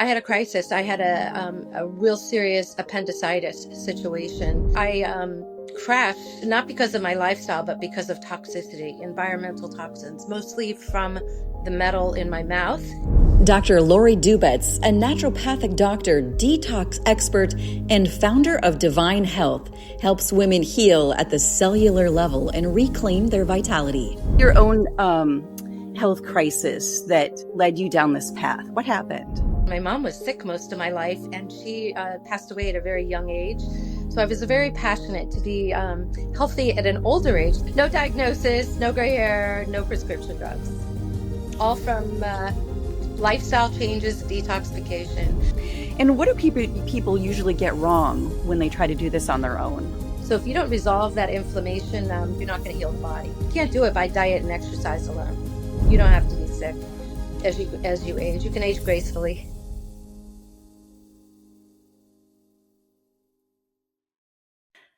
I had a crisis. I had a real serious appendicitis situation. I crashed, not because of my lifestyle, but because of toxicity, environmental toxins, mostly from the metal in my mouth. Dr. Lori Dubetz, a naturopathic doctor, detox expert, and founder of Divine Health, helps women heal at the cellular level and reclaim their vitality. Your own health crisis that led you down this path. What happened? My mom was sick most of my life, and she passed away at a very young age. So I was very passionate to be healthy at an older age. No diagnosis, no gray hair, no prescription drugs. All from lifestyle changes, detoxification. And what do people usually get wrong when they try to do this on their own? So if you don't resolve that inflammation, you're not going to heal the body. You can't do it by diet and exercise alone. You don't have to be sick as you age. You can age gracefully.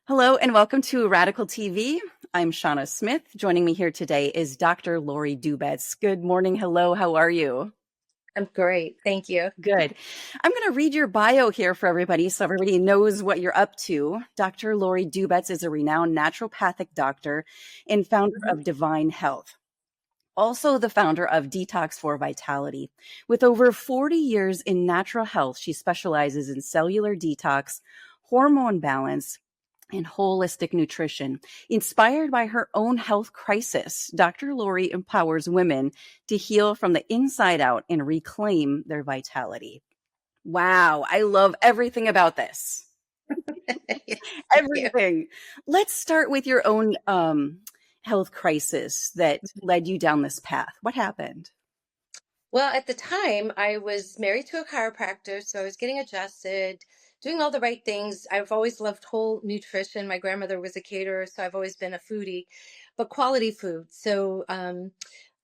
Hello and welcome to Radical TV. I'm Shawna Smith. Joining me here today is Dr. Lori Dubetz. Good morning. Hello. How are you? I'm great. Thank you. Good. I'm going to read your bio here for everybody so everybody knows what you're up to. Dr. Lori Dubetz is a renowned naturopathic doctor and founder of Divine Health. Also the founder of Detox for Vitality. With over 40 years in natural health, she specializes in cellular detox, hormone balance, and holistic nutrition. Inspired by her own health crisis, Dr. Lori empowers women to heal from the inside out and reclaim their vitality. Wow, I love everything about this. Everything. Let's start with your own health crisis that led you down this path. What happened? Well, at the time, I was married to a chiropractor, so I was getting adjusted, doing all the right things. I've always loved whole nutrition. My grandmother was a caterer, so I've always been a foodie, but quality food. So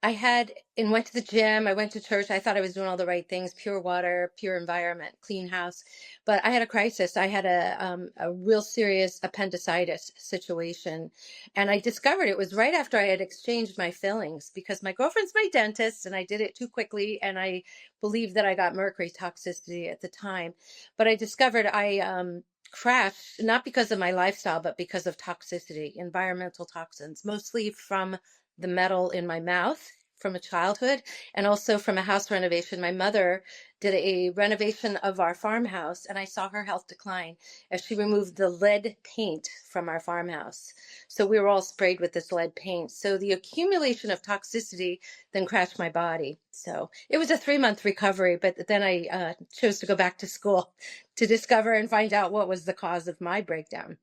I went to the gym. I went to church. I thought I was doing all the right things: pure water, pure environment, clean house. But I had a crisis. I had a real serious appendicitis situation. And I discovered it was right after I had exchanged my fillings, because my girlfriend's my dentist and I did it too quickly. And I believed that I got mercury toxicity at the time. But I discovered I crashed, not because of my lifestyle, but because of toxicity, environmental toxins, mostly from the metal in my mouth from a childhood, and also from a house renovation. My mother did a renovation of our farmhouse, and I saw her health decline as she removed the lead paint from our farmhouse. So we were all sprayed with this lead paint. So the accumulation of toxicity then crashed my body. So it was a 3-month recovery, but then I chose to go back to school to discover and find out what was the cause of my breakdown.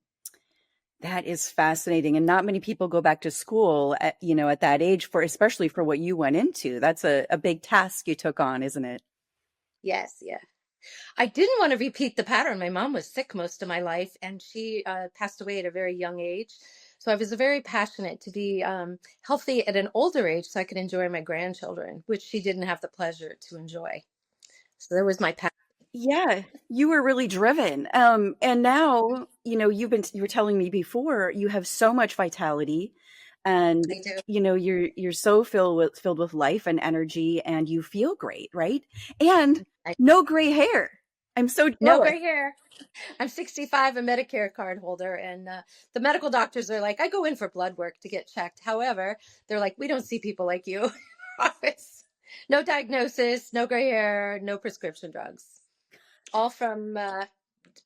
That is fascinating. And not many people go back to school at that age, especially for what you went into. That's a big task you took on, isn't it? Yes. Yeah. I didn't want to repeat the pattern. My mom was sick most of my life, and she passed away at a very young age. So I was very passionate to be healthy at an older age so I could enjoy my grandchildren, which she didn't have the pleasure to enjoy. So there was my passion. Yeah, you were really driven. And now, you were telling me before, you have so much vitality, and I do. you're so filled with life and energy, and you feel great, right? And no gray hair. I'm so jealous. No gray hair. I'm 65, a Medicare card holder, and the medical doctors are like, I go in for blood work to get checked. However, they're like, we don't see people like you in office. No diagnosis, no gray hair, no prescription drugs. All from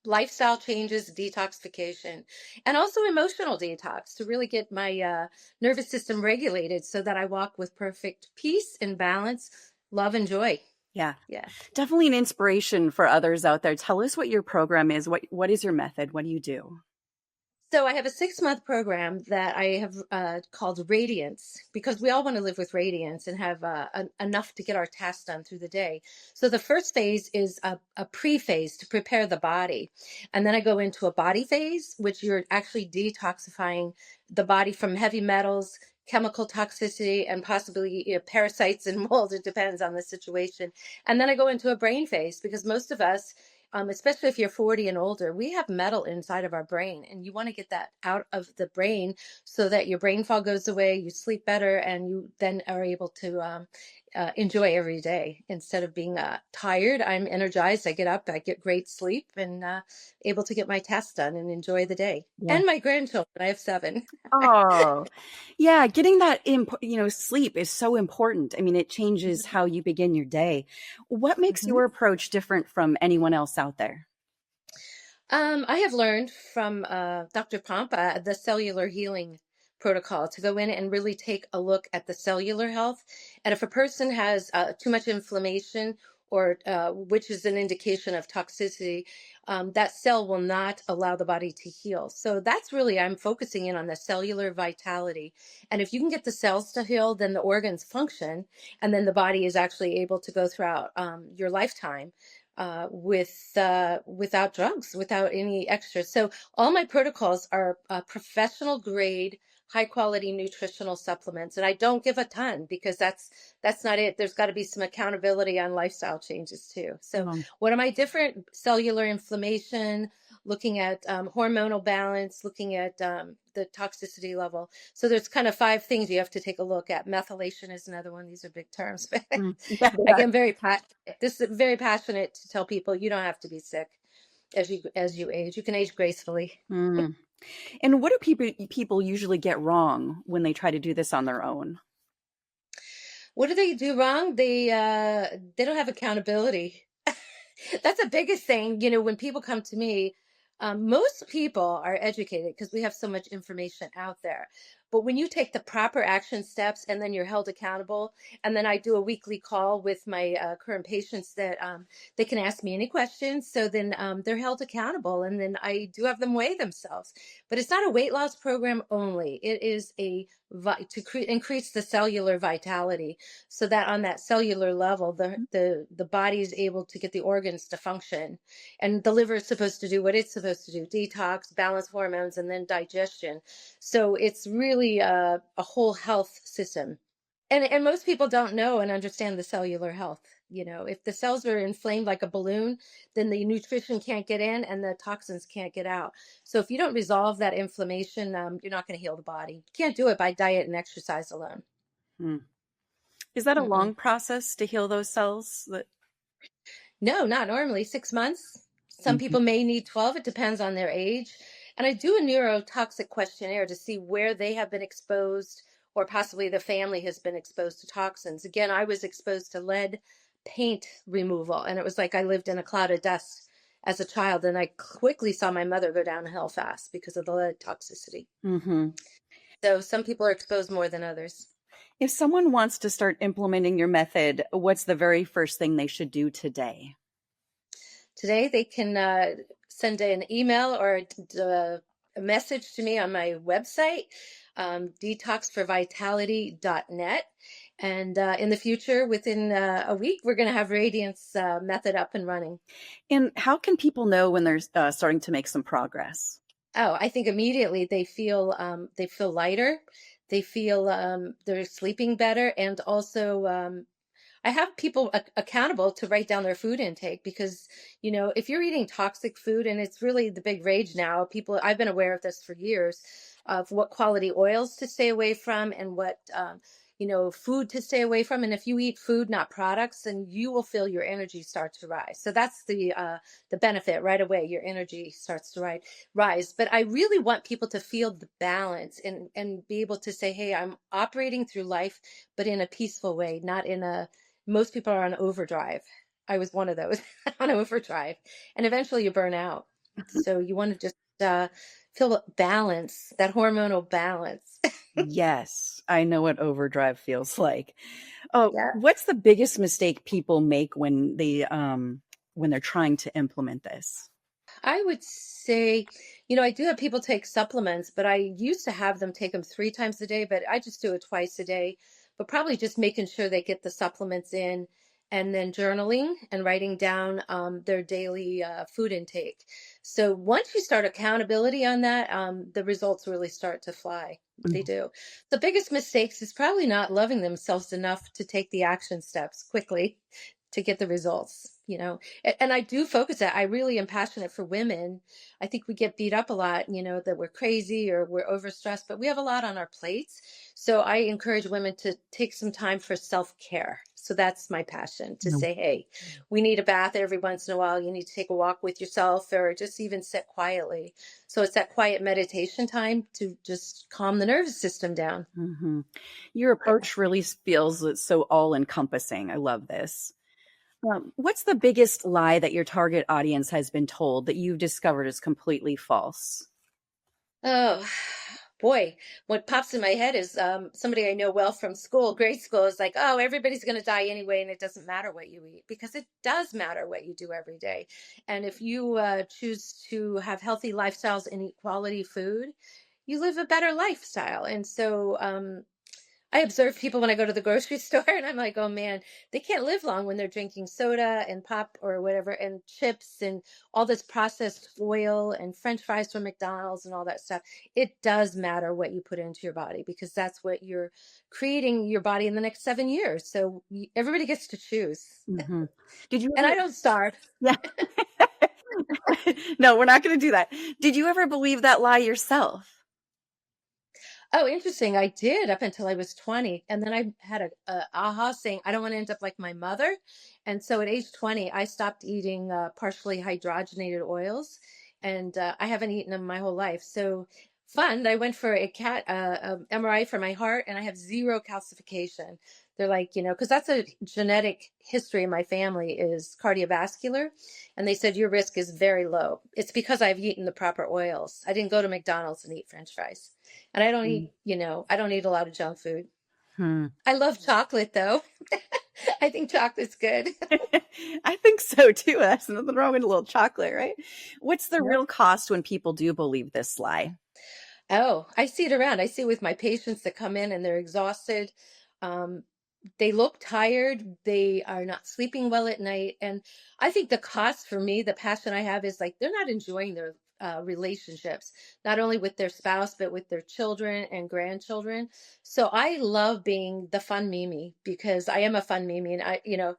lifestyle changes, detoxification, and also emotional detox to really get my nervous system regulated so that I walk with perfect peace and balance, love and joy. Yeah. Yeah. Definitely an inspiration for others out there. Tell us what your program is. What is your method? What do you do? So I have a 6-month program that I have called Radiance, because we all want to live with radiance and have enough to get our tasks done through the day. So the first phase is a pre-phase to prepare the body. And then I go into a body phase, which you're actually detoxifying the body from heavy metals, chemical toxicity, and possibly parasites and mold. It depends on the situation. And then I go into a brain phase, because most of us, especially if you're 40 and older, we have metal inside of our brain, and you want to get that out of the brain so that your brain fog goes away, you sleep better, and you then are able to enjoy every day. Instead of being tired, I'm energized. I get up, I get great sleep, and able to get my tasks done and enjoy the day. Yeah. And my grandchildren, I have 7. Oh, yeah. Getting that sleep is so important. I mean, it changes Mhm. how you begin your day. What makes Mhm. your approach different from anyone else out there? I have learned from Dr. Pompa the cellular healing protocol to go in and really take a look at the cellular health. And if a person has too much inflammation, or which is an indication of toxicity, that cell will not allow the body to heal. So that's really, I'm focusing in on the cellular vitality. And if you can get the cells to heal, then the organs function, and then the body is actually able to go throughout your lifetime without drugs, without any extras. So all my protocols are professional grade, high quality nutritional supplements, and I don't give a ton because that's not it. There's got to be some accountability on lifestyle changes too. So Um, what am I different? Cellular inflammation, looking at hormonal balance, looking at the toxicity level. So there's kind of 5 things you have to take a look at. Methylation is another one. These are big terms, but yeah, but I yeah. get this is very passionate to tell people you don't have to be sick as you age. You can age gracefully. Mm. And what do people usually get wrong when they try to do this on their own? What do they do wrong? They don't have accountability. That's the biggest thing. When people come to me, most people are educated because we have so much information out there. But when you take the proper action steps and then you're held accountable, and then I do a weekly call with my current patients that they can ask me any questions. So then they're held accountable, and then I do have them weigh themselves. But it's not a weight loss program only. It is increase the cellular vitality, so that on that cellular level the body is able to get the organs to function, and the liver is supposed to do what it's supposed to do: detox, balance hormones, and then digestion. So it's really a whole health system, and most people don't know and understand the cellular health. If the cells are inflamed like a balloon, then the nutrition can't get in and the toxins can't get out. So if you don't resolve that inflammation, you're not going to heal the body. You can't do it by diet and exercise alone. Mm. Is that a Mm-mm. long process to heal those cells? No, not normally. 6 months. Some Mhm. people may need 12. It depends on their age. And I do a neurotoxic questionnaire to see where they have been exposed, or possibly the family has been exposed to toxins. Again, I was exposed to lead paint removal, and it was like I lived in a cloud of dust as a child. And I quickly saw my mother go downhill fast because of the lead toxicity. Mhm. So some people are exposed more than others. If someone wants to start implementing your method, what's the very first thing they should do today? Today, they can send an email or a message to me on my website, detoxforvitality.net. And in the future, within a week, we're going to have Radiance method up and running. And how can people know when they're starting to make some progress? Oh, I think immediately they feel lighter, they feel they're sleeping better, and also I have people accountable to write down their food intake, because, if you're eating toxic food, and it's really the big rage now, I've been aware of this for years, of what quality oils to stay away from, and what, food to stay away from. And if you eat food, not products, then you will feel your energy start to rise. So that's the benefit right away. Your energy starts to rise. But I really want people to feel the balance, and be able to say, hey, I'm operating through life, but in a peaceful way, not in a most people are on overdrive. I was one of those on overdrive, and eventually you burn out. So you want to just feel balance, that hormonal balance. Yes, I know what overdrive feels like. Oh, Yeah. what's the biggest mistake people make when they're trying to implement this? I would say, I do have people take supplements, but I used to have them take them 3 times a day, but I just do it twice a day. But probably just making sure they get the supplements in, and then journaling and writing down their daily food intake. So once you start accountability on that, the results really start to fly. They Mhm. do. The biggest mistakes is probably not loving themselves enough to take the action steps quickly to get the results. and I do focus that. I really am passionate for women. I think we get beat up a lot, that we're crazy or we're overstressed, but we have a lot on our plates. So I encourage women to take some time for self-care. So that's my passion, to Mm. say, hey, we need a bath every once in a while. You need to take a walk with yourself or just even sit quietly. So it's that quiet meditation time to just calm the nervous system down. Hmm. Your approach really feels it's so all encompassing. I love this. What's the biggest lie that your target audience has been told that you've discovered is completely false? Oh, boy. What pops in my head is somebody I know well from school, grade school, is like, oh, everybody's going to die anyway, and it doesn't matter what you eat, because it does matter what you do every day. And if you choose to have healthy lifestyles and eat quality food, you live a better lifestyle. And so I observe people when I go to the grocery store, and I'm like, oh man, they can't live long when they're drinking soda and pop or whatever, and chips and all this processed oil and French fries from McDonald's and all that stuff. It does matter what you put into your body, because that's what you're creating your body in the next 7 years. So everybody gets to choose. Hmm. Did you And ever? I don't starve. Yeah. No, we're not going to do that. Did you ever believe that lie yourself? Oh, interesting. I did up until I was 20. And then I had a aha saying, I don't want to end up like my mother. And so at age 20, I stopped eating partially hydrogenated oils. And I haven't eaten them my whole life. So fun. I went for a MRI for my heart, and I have zero calcification. They're like, because that's a genetic history in my family, is cardiovascular. And they said, your risk is very low. It's because I've eaten the proper oils. I didn't go to McDonald's and eat French fries. And I don't eat, I don't eat a lot of junk food. Hmm. I love chocolate though. I think chocolate's good. I think so too. There's nothing wrong with a little chocolate, right? What's the Yep. real cost when people do believe this lie? Oh, I see it around. I see it with my patients that come in and they're exhausted. Um, they look tired. They are not sleeping well at night. And I think the cost for me, the passion I have, is like they're not enjoying their relationships, not only with their spouse, but with their children and grandchildren. So I love being the fun Mimi, because I am a fun Mimi. And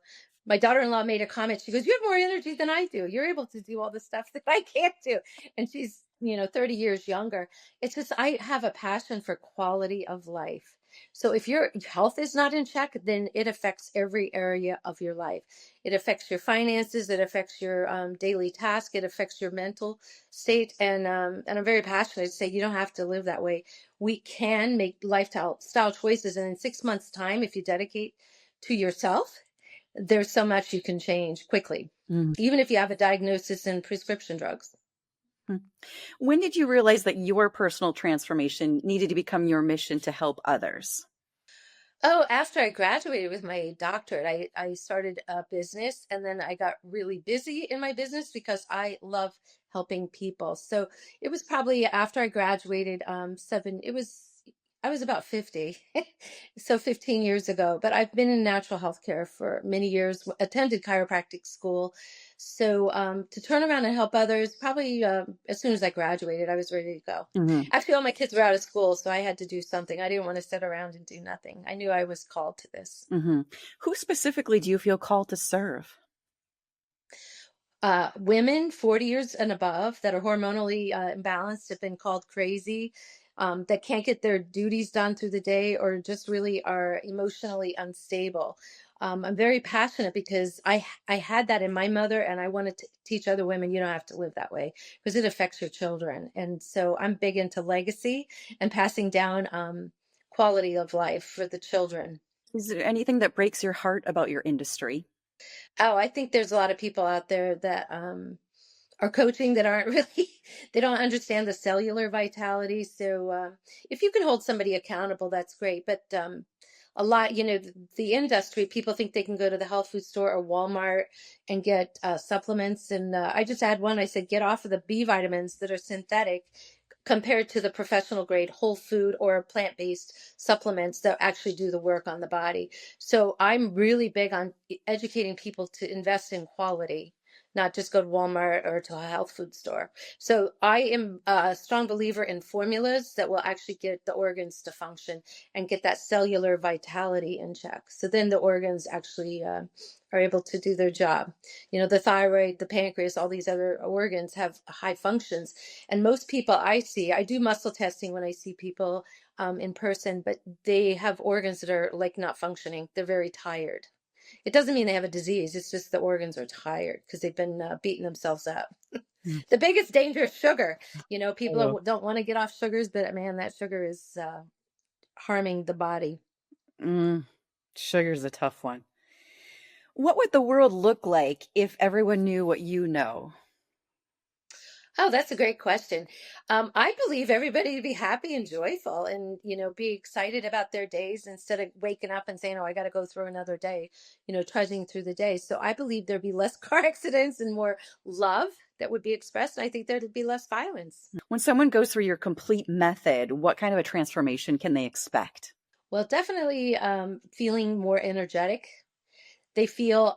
my daughter-in-law made a comment. She goes, you have more energy than I do. You're able to do all the stuff that I can't do. And she's, 30 years younger. It's just, I have a passion for quality of life. So if your health is not in check, then it affects every area of your life. It affects your finances. It affects your daily task. It affects your mental state. And I'm very passionate to say you don't have to live that way. We can make lifestyle choices, and in 6 months' time, if you dedicate to yourself, there's so much you can change quickly, Mhm. even if you have a diagnosis and prescription drugs. When did you realize that your personal transformation needed to become your mission to help others? Oh, after I graduated with my doctorate, I started a business, and then I got really busy in my business because I love helping people. So it was probably after I graduated, I was about 50, so 15 years ago, but I've been in natural health care for many years, attended chiropractic school. So to turn around and help others, probably as soon as I graduated, I was ready to go. Hmm. Actually, all my kids were out of school, so I had to do something. I didn't want to sit around and do nothing. I knew I was called to this. Hmm. Who specifically do you feel called to serve? Women 40 years and above that are hormonally imbalanced, have been called crazy, that can't get their duties done through the day, or just really are emotionally unstable. I'm very passionate because I had that in my mother, and I want to teach other women you don't have to live that way, because it affects your children. And so I'm big into legacy and passing down quality of life for the children. Is there anything that breaks your heart about your industry? Oh, I think there's a lot of people out there that are coaching that aren't really, they don't understand the cellular vitality. So if you can hold somebody accountable, that's great. But a lot, the industry, people think they can go to the health food store or Walmart and get supplements. And I just had one, I said, get off of the B vitamins that are synthetic, compared to the professional grade whole food or plant-based supplements that actually do the work on the body. So I'm really big on educating people to invest in quality, not just go to Walmart or to a health food store. So I am a strong believer in formulas that will actually get the organs to function and get that cellular vitality in check. So then the organs actually are able to do their job. The thyroid, the pancreas, all these other organs have high functions. And most people I see, I do muscle testing when I see people in person, but they have organs that are like not functioning. They're very tired. It doesn't mean they have a disease. It's just the organs are tired because they've been beating themselves up. Mm. The biggest danger is sugar. People Oh. don't want to get off sugars, but man, that sugar is harming the body. Mm. Sugar's a tough one. What would the world look like if everyone knew what you know? Oh, that's a great question. I believe everybody to be happy and joyful and, be excited about their days instead of waking up and saying, oh, I got to go through another day, trudging through the day. So I believe there'd be less car accidents and more love that would be expressed. And I think there'd be less violence. When someone goes through your complete method, what kind of a transformation can they expect? Well, definitely feeling more energetic. They feel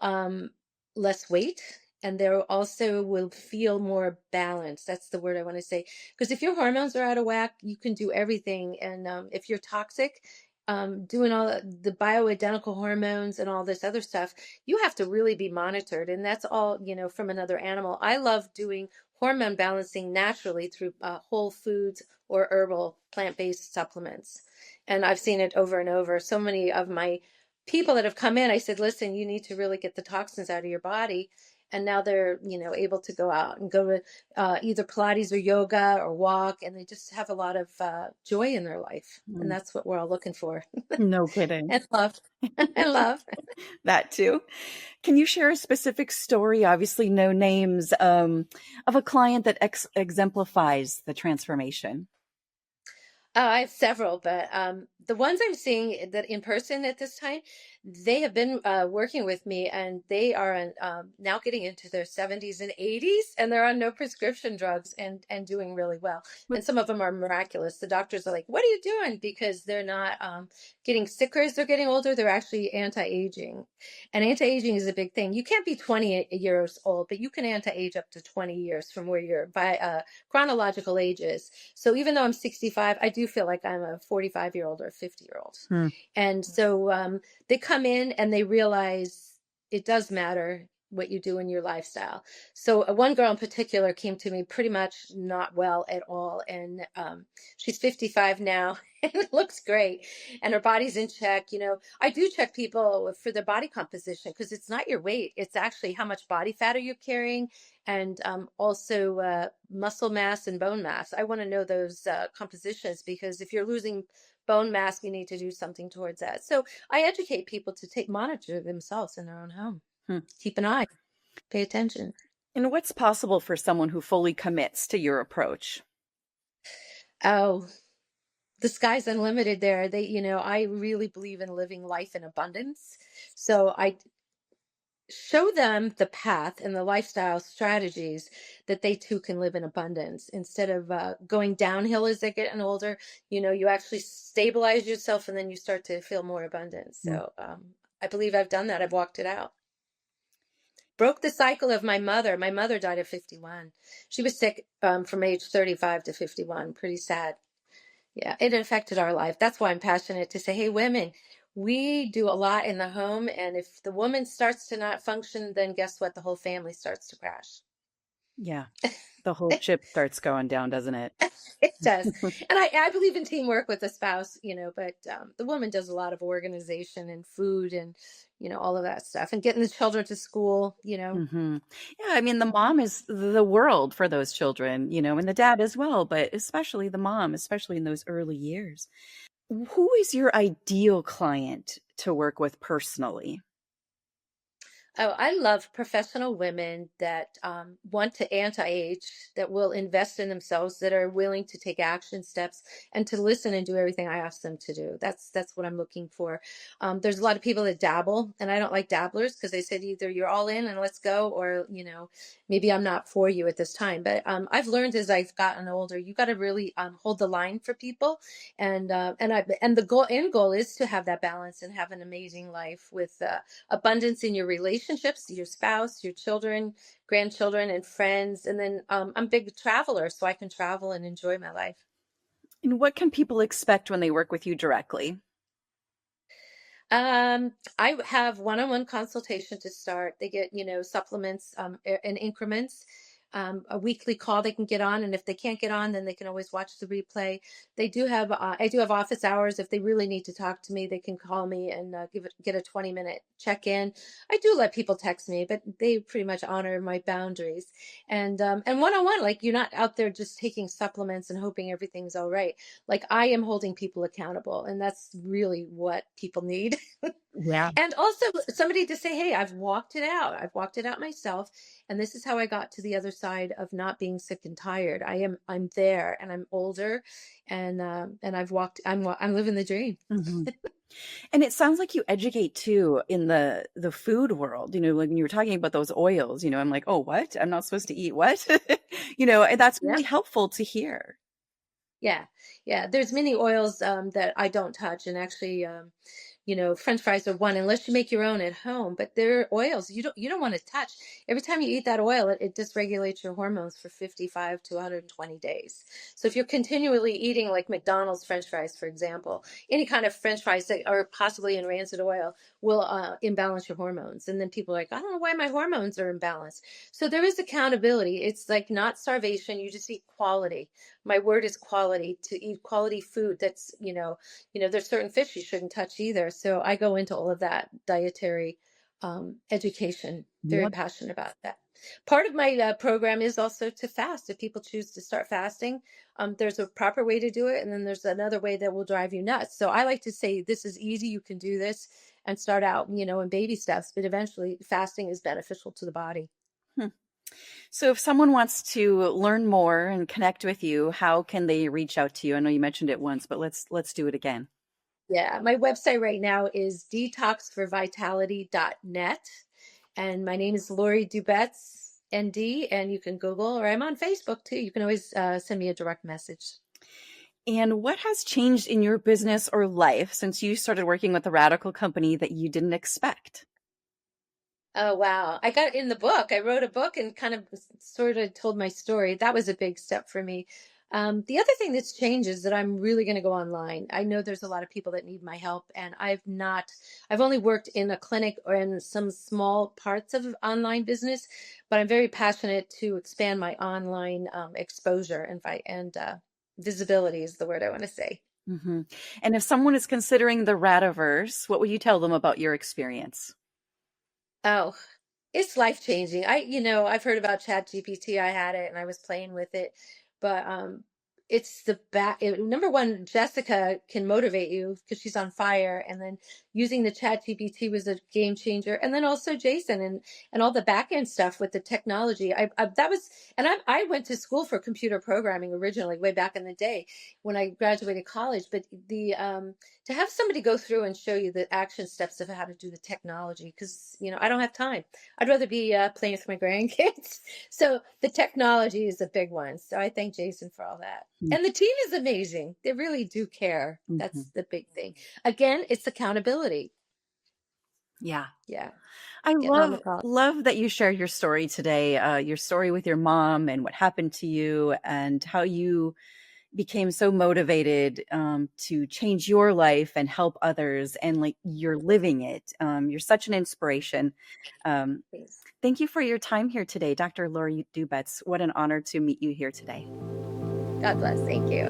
less weight, and they also will feel more balanced. That's the word I want to say. Because if your hormones are out of whack, you can do everything. And if you're toxic, doing all the bioidentical hormones and all this other stuff, you have to really be monitored. And that's all, from another animal. I love doing hormone balancing naturally through whole foods or herbal plant-based supplements. And I've seen it over and over. So many of my people that have come in, I said, listen, you need to really get the toxins out of your body. And now they're, able to go out and go to either Pilates or yoga or walk, and they just have a lot of joy in their life. And Mm. that's what we're all looking for. No kidding. And love. And love. That too. Can you share a specific story, obviously no names, of a client that exemplifies the transformation? I have several, but the ones I'm seeing that in person at this time, they have been working with me, and they are now getting into their 70s and 80s, and they're on no prescription drugs and doing really well. What? And some of them are miraculous. The doctors are like, "What are you doing?" Because they're not getting sicker as they're getting older. They're actually anti-aging, and anti-aging is a big thing. You can't be 20 years old, but you can anti-age up to 20 years from where your by chronological age is. So even though I'm 65, I do feel like I'm a 45-year-old or a 50-year-old. Hmm. And so they come in and they realize it does matter what you do in your lifestyle. So one girl in particular came to me pretty much not well at all. And she's 55 now and it looks great. And her body's in check. I do check people for their body composition because it's not your weight. It's actually how much body fat are you carrying, and also muscle mass and bone mass. I want to know those compositions because if you're losing bone mass, you need to do something towards that. So I educate people to monitor themselves in their own home. Hmm. Keep an eye, pay attention. And what's possible for someone who fully commits to your approach? Oh, the sky's unlimited there. I really believe in living life in abundance. So I show them the path and the lifestyle strategies that they too can live in abundance instead of going downhill as they get older. You actually stabilize yourself and then you start to feel more abundant. Hmm. So I believe I've done that. I've walked it out. Broke the cycle of my mother. My mother died at 51. She was sick from age 35 to 51. Pretty sad. Yeah, it affected our life. That's why I'm passionate to say, hey, women, we do a lot in the home. And if the woman starts to not function, then guess what? The whole family starts to crash. Yeah. The whole ship starts going down, doesn't it? It does. And I believe in teamwork with a spouse, but the woman does a lot of organization and food and, all of that stuff and getting the children to school. Hmm. Yeah, I mean, the mom is the world for those children, and the dad as well, but especially the mom, especially in those early years. Who is your ideal client to work with personally? Oh, I love professional women that want to anti-age, that will invest in themselves, that are willing to take action steps and to listen and do everything I ask them to do. That's what I'm looking for. There's a lot of people that dabble, and I don't like dabblers because they said either you're all in and let's go, or maybe I'm not for you at this time. But I've learned as I've gotten older, you got to really hold the line for people, and the end goal is to have that balance and have an amazing life with abundance in your relationships, your spouse, your children, grandchildren, and friends. And then I'm a big traveler, so I can travel and enjoy my life. And what can people expect when they work with you directly? I have one-on-one consultation to start. They get, supplements in increments. A weekly call they can get on, and if they can't get on, then they can always watch the replay. I do have office hours. If they really need to talk to me, they can call me and get a 20-minute check-in. I do let people text me, but they pretty much honor my boundaries. And one-on-one, like you're not out there just taking supplements and hoping everything's all right. Like I am holding people accountable, and that's really what people need. Yeah. And also somebody to say, hey, I've walked it out. I've walked it out myself. And this is how I got to the other side of not being sick and tired. I'm there, and I'm older, and I'm living the dream. hmm And it sounds like you educate too in the food world. Like when you were talking about those oils, I'm like, oh, what? I'm not supposed to eat what? And that's Yeah. really helpful to hear. Yeah. Yeah. There's many oils that I don't touch. And actually, French fries are one, unless you make your own at home. But they're oils you don't want to touch. Every time you eat that oil, it dysregulates your hormones for 55 to 120 days. So if you're continually eating like McDonald's French fries, for example, any kind of French fries that are possibly in rancid oil will imbalance your hormones. And then people are like, I don't know why my hormones are imbalanced. So there is accountability. It's like not starvation. You just eat quality. My word is quality. To eat quality food that's, there's certain fish you shouldn't touch either. So I go into all of that dietary education, very Yep. passionate about that. Part of my program is also to fast. If people choose to start fasting, there's a proper way to do it. And then there's another way that will drive you nuts. So I like to say, this is easy. You can do this and start out, in baby steps, but eventually fasting is beneficial to the body. Hmm. So if someone wants to learn more and connect with you, how can they reach out to you? I know you mentioned it once, but let's do it again. Yeah, my website right now is detoxforvitality.net. And my name is Lori Dubetz, ND, and you can Google, or I'm on Facebook too. You can always send me a direct message. And what has changed in your business or life since you started working with a radical company that you didn't expect? Oh, wow. I got in the book. I wrote a book and kind of sort of told my story. That was a big step for me. The other thing that's changed is that I'm really going to go online. I know there's a lot of people that need my help, and I've only worked in a clinic or in some small parts of online business, but I'm very passionate to expand my online exposure and visibility is the word I want to say. hmm And if someone is considering the Radiverse, what would you tell them about your experience? Oh, it's life changing. I've heard about Chat GPT. I had it and I was playing with it, but it's number one, Jessica can motivate you because she's on fire, and then using the Chat GPT was a game changer, and then also Jason and all the back end stuff with the technology. I went to school for computer programming originally, way back in the day when I graduated college, but the to have somebody go through and show you the action steps of how to do the technology, because I don't have time. I'd rather be playing with my grandkids. So the technology is a big one. So I thank Jason for all that. And the team is amazing. They really do care. Mm-hmm. That's the big thing. Again, it's accountability. Yeah. Yeah. I Getting on the love call. love that you shared your story today, your story with your mom and what happened to you and how you became so motivated to change your life and help others, and like you're living it. You're such an inspiration. Um, Thanks. Thank you for your time here today, Dr. Lori Dubetz. What an honor to meet you here today. God bless. Thank you.